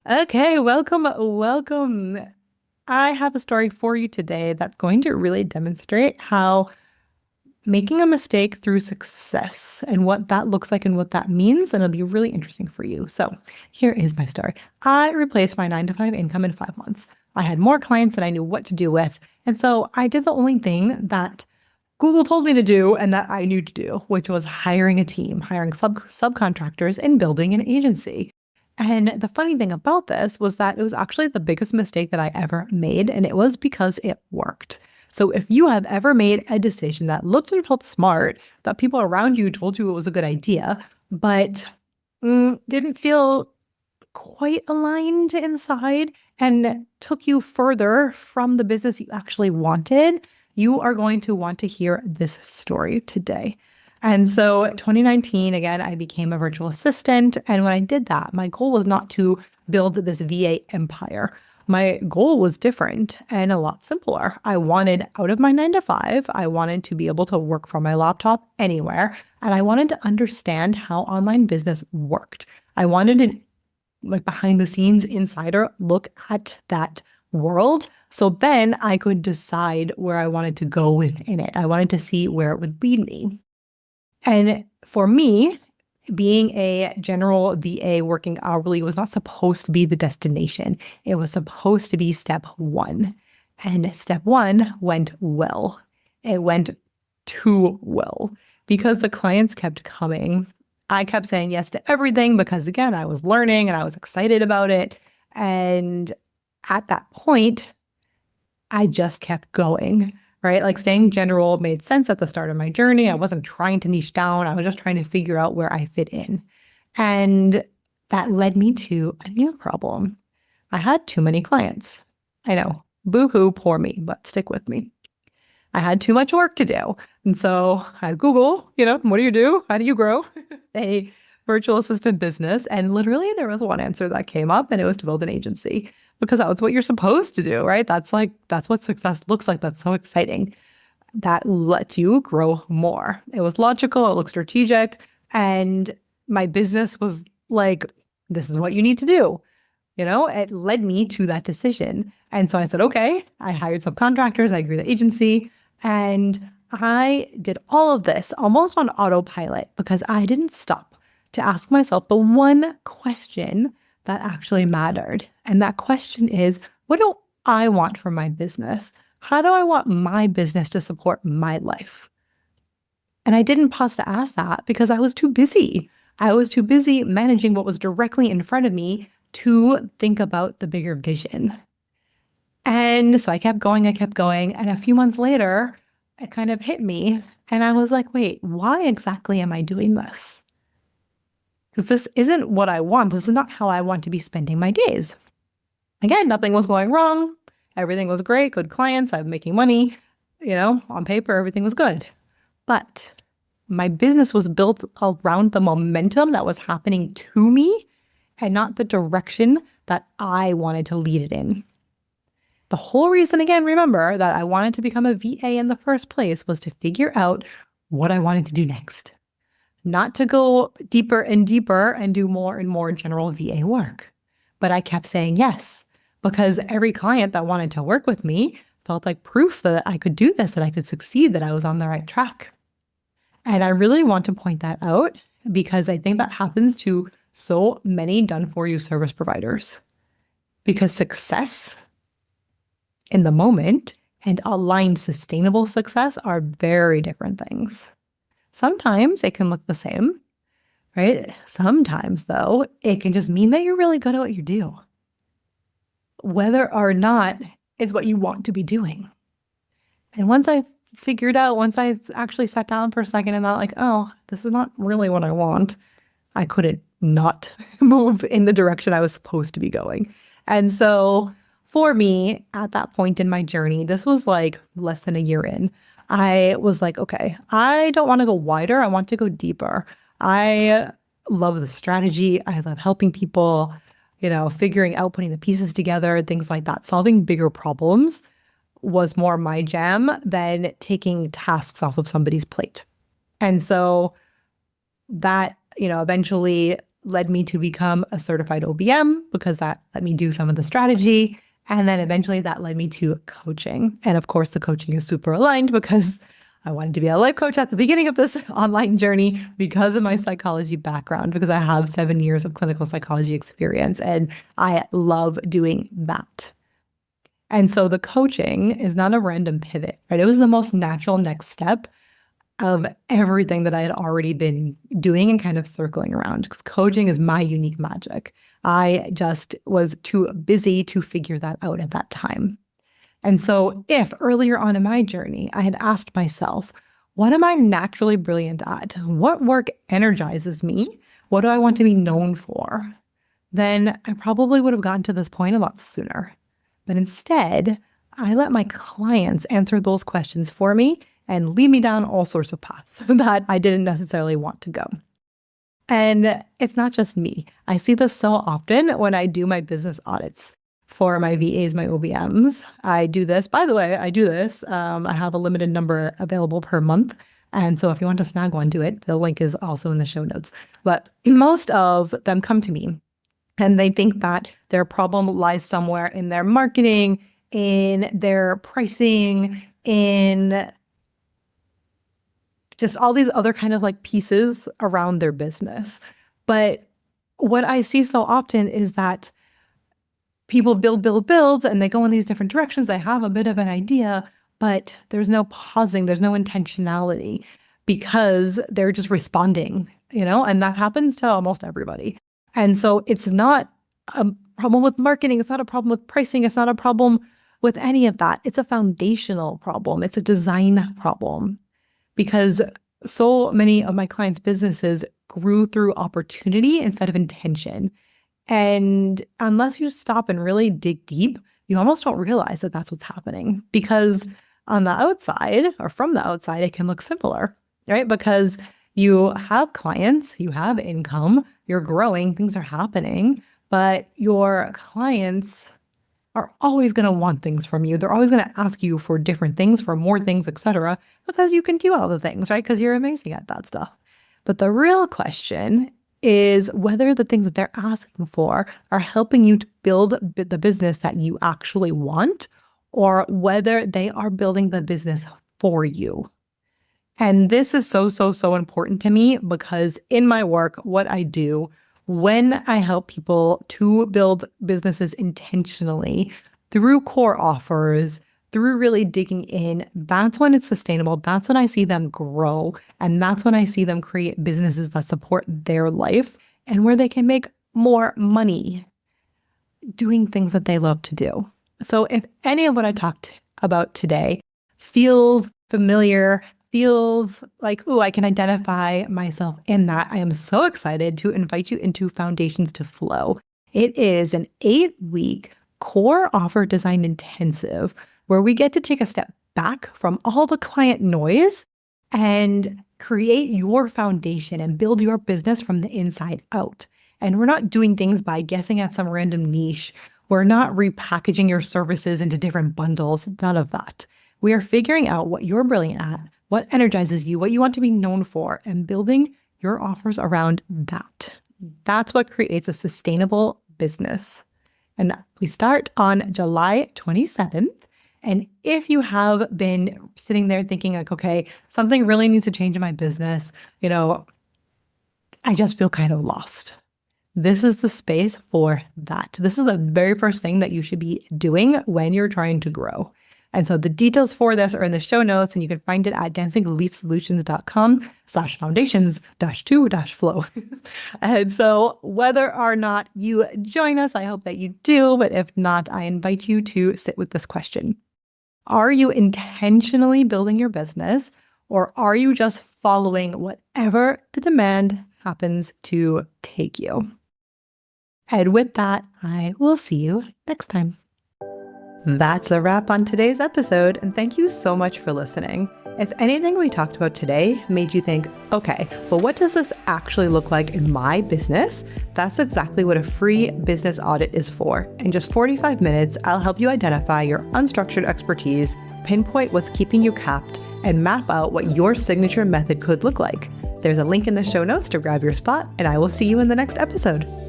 Okay, welcome. I have a story for you today that's going to really demonstrate how making a mistake through success and what that looks like and what that means, and it'll be really interesting for you. So, here is my story. I replaced my 9 to 5 income in 5 months. I had more clients than I knew what to do with. And so I did the only thing that Google told me to do and that I knew to do, which was hiring a team, hiring subcontractors and building an agency. And the funny thing about this was that it was actually the biggest mistake that I ever made, and it was because it worked. So if you have ever made a decision that looked and felt smart, that people around you told you it was a good idea, but didn't feel quite aligned inside and took you further from the business you actually wanted, you are going to want to hear this story today. And so 2019, again, I became a virtual assistant. And when I did that, my goal was not to build this VA empire. My goal was different and a lot simpler. I wanted out of my 9 to 5, I wanted to be able to work from my laptop anywhere. And I wanted to understand how online business worked. I wanted an behind the scenes insider look at that world. So then I could decide where I wanted to go within it. I wanted to see where it would lead me. And for me, being a general VA working hourly was not supposed to be the destination. It was supposed to be step one. And step one went well. It went too well because the clients kept coming. I kept saying yes to everything because, again, I was learning and I was excited about it. And at that point, I just kept going, right? Like staying general made sense at the start of my journey. I wasn't trying to niche down. I was just trying to figure out where I fit in. And that led me to a new problem. I had too many clients. I know, boo-hoo, poor me, but stick with me. I had too much work to do. And so I Google, what do you do? How do you grow a virtual assistant business? And literally there was one answer that came up, and it was to build an agency, because that was what you're supposed to do, right? That's what success looks like. That's so exciting. That lets you grow more. It was logical. It looked strategic. And my business was like, this is what you need to do. It led me to that decision. And so I said, okay, I hired subcontractors. I grew the agency. And I did all of this almost on autopilot because I didn't stop to ask myself the one question that actually mattered. And that question is, what do I want for my business? How do I want my business to support my life? And I didn't pause to ask that because I was too busy. I was too busy managing what was directly in front of me to think about the bigger vision. And so I kept going. And a few months later, it kind of hit me. And I was like, wait, why exactly am I doing this? Because this isn't what I want. This is not how I want to be spending my days. Again, nothing was going wrong. Everything was great. Good clients. I'm making money. On paper, everything was good. But my business was built around the momentum that was happening to me and not the direction that I wanted to lead it in. The whole reason, again, remember, that I wanted to become a VA in the first place was to figure out what I wanted to do next. Not to go deeper and deeper and do more and more general VA work. But I kept saying yes, because every client that wanted to work with me felt like proof that I could do this, that I could succeed, that I was on the right track. And I really want to point that out because I think that happens to so many done-for-you service providers. Because success in the moment and aligned sustainable success are very different things. Sometimes it can look the same, right? Sometimes, though, it can just mean that you're really good at what you do, whether or not it's what you want to be doing. And once I actually sat down for a second and thought like, oh, this is not really what I want, I couldn't not move in the direction I was supposed to be going. And so for me, at that point in my journey, this was like less than a year in, I was like, okay, I don't want to go wider. I want to go deeper. I love the strategy. I love helping people, figuring out, putting the pieces together, things like that. Solving bigger problems was more my jam than taking tasks off of somebody's plate. And so that, eventually led me to become a certified OBM because that let me do some of the strategy. And then eventually that led me to coaching. And of course, the coaching is super aligned because I wanted to be a life coach at the beginning of this online journey because of my psychology background, because I have 7 years of clinical psychology experience and I love doing that. And so the coaching is not a random pivot, right? It was the most natural next step of everything that I had already been doing and kind of circling around, because coaching is my unique magic. I just was too busy to figure that out at that time. And so if earlier on in my journey, I had asked myself, what am I naturally brilliant at? What work energizes me? What do I want to be known for? Then I probably would have gotten to this point a lot sooner. But instead, I let my clients answer those questions for me and lead me down all sorts of paths that I didn't necessarily want to go. And it's not just me. I see this so often when I do my business audits for my VAs, my OBMs. I do this. By the way, I do this. I have a limited number available per month. And so if you want to snag one, do it. The link is also in the show notes. But most of them come to me and they think that their problem lies somewhere in their marketing, in their pricing, in just all these other kind of like pieces around their business. But what I see so often is that people build, and they go in these different directions. They have a bit of an idea, but there's no pausing. There's no intentionality because they're just responding, and that happens to almost everybody. And so it's not a problem with marketing. It's not a problem with pricing. It's not a problem with any of that. It's a foundational problem. It's a design problem. Because so many of my clients' businesses grew through opportunity instead of intention. And unless you stop and really dig deep, you almost don't realize that that's what's happening. Because on the outside, or from the outside, it can look simpler, right? Because you have clients, you have income, you're growing, things are happening, but your clients are always going to want things from you. They're always going to ask you for different things, for more things, etc., because you can do all the things, right? Because you're amazing at that stuff. But the real question is whether the things that they're asking for are helping you to build the business that you actually want, or whether they are building the business for you. And this is so important to me because in my work, what I do when I help people to build businesses intentionally through core offers, through really digging in, that's when it's sustainable. That's when I see them grow. And that's when I see them create businesses that support their life and where they can make more money doing things that they love to do. So if any of what I talked about today feels familiar, feels like, I can identify myself in that, I am so excited to invite you into Foundations to Flow. It is an 8-week core offer design intensive where we get to take a step back from all the client noise and create your foundation and build your business from the inside out. And we're not doing things by guessing at some random niche. We're not repackaging your services into different bundles, none of that. We are figuring out what you're brilliant at, what energizes you, what you want to be known for, and building your offers around that. That's what creates a sustainable business. And we start on July 27th. And if you have been sitting there thinking like, okay, something really needs to change in my business, I just feel kind of lost. This is the space for that. This is the very first thing that you should be doing when you're trying to grow. And so the details for this are in the show notes, and you can find it at dancingleafsolutions.com/foundations-2-flow. And so whether or not you join us, I hope that you do. But if not, I invite you to sit with this question. Are you intentionally building your business, or are you just following whatever the demand happens to take you? And with that, I will see you next time. That's a wrap on today's episode, and thank you so much for listening. If anything we talked about today made you think, okay, well, what does this actually look like in my business? That's exactly what a free business audit is for. In just 45 minutes, I'll help you identify your unstructured expertise, pinpoint what's keeping you capped, and map out what your signature method could look like. There's a link in the show notes to grab your spot, and I will see you in the next episode.